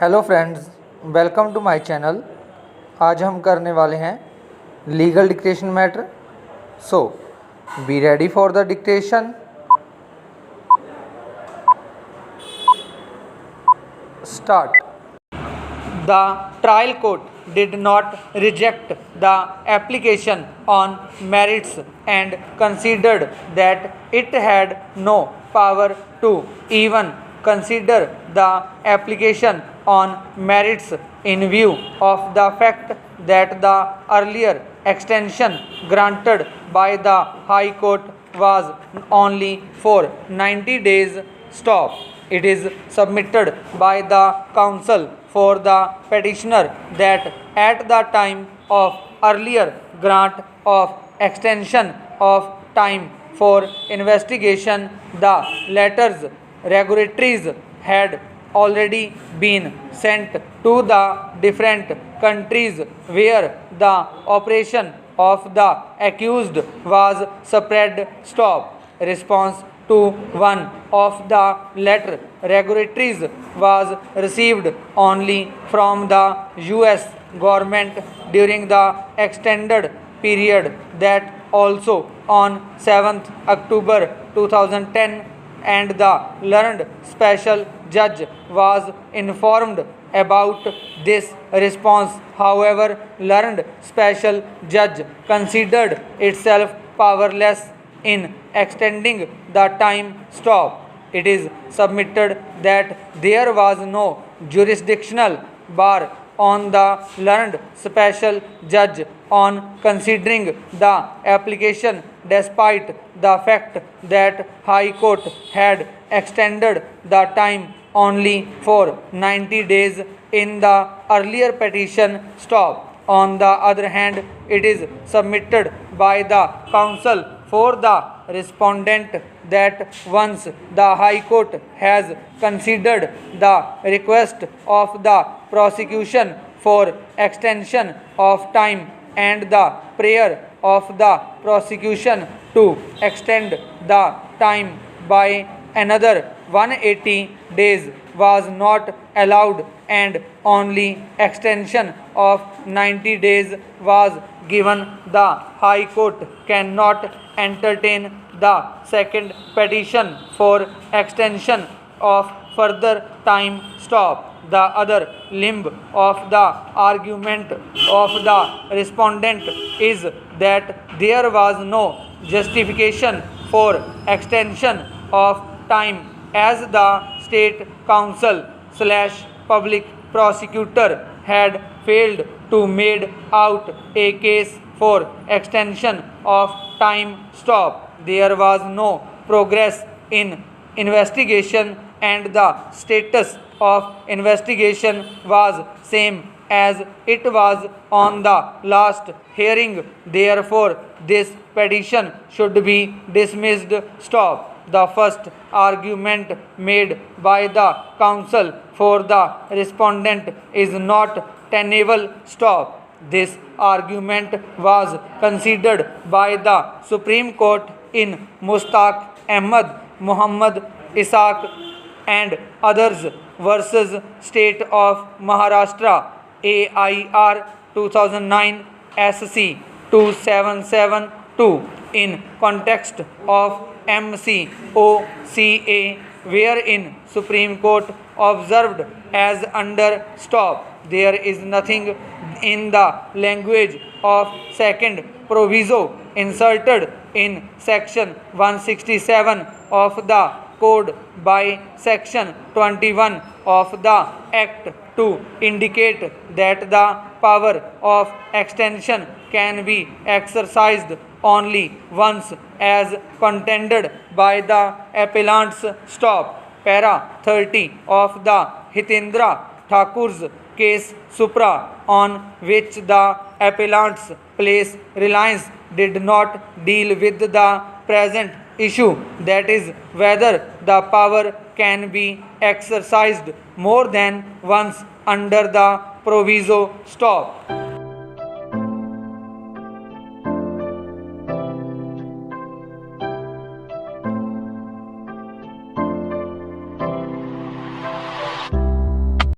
Hello friends, welcome to my channel. आज हम करने वाले हैं legal dictation matter. So be ready for the dictation. Start. The trial court did not reject the application on merits and considered that it had no power to even consider the application on merits in view of the fact that the earlier extension granted by the High Court was only for 90 days. Stop. It is submitted by the counsel for the petitioner that at the time of earlier grant of extension of time for investigation, the letters regulatories had already been sent to the different countries where the operation of the accused was spread. Stop. Response to one of the letter regulatories was received only from the US government during the extended period. That also on 7th October 2010, and the learned special judge was informed about this response. However, learned special judge considered itself powerless in extending the time. Stop. It is submitted that there was no jurisdictional bar on the learned special judge on considering the application, despite the fact that High Court had extended the time only for 90 days in the earlier petition. Stop. On the other hand, it is submitted by the counsel for the respondent that once the High Court has considered the request of the prosecution for extension of time and the prayer of the prosecution to extend the time by another 180 days was not allowed, and only extension of 90 days was given, the High Court cannot entertain the second petition for extension of further time. Stop. The other limb of the argument of the respondent is that there was no justification for extension of time, as the state counsel / public prosecutor had failed to made out a case for extension of time. Stop. There was no progress in investigation, and the status of investigation was same as it was on the last hearing. Therefore, this petition should be dismissed. Stop. The first argument made by the counsel for the respondent is not tenable. Stop. This argument was considered by the Supreme Court in Mustaq Ahmed Muhammad Ishaq and others versus State of Maharashtra, AIR 2009 SC 2772, in context of MCOCA, wherein Supreme Court observed as under. Stop. There is nothing in the language of second proviso inserted in section 167 of the code by section 21 of the act to indicate that the power of extension can be exercised only once, as contended by the appellants. Stop. Para 30 of the Hitendra Thakur's case supra, on which the appellants place reliance, did not deal with the present issue, that is, whether the power can be exercised more than once under the proviso. Stop.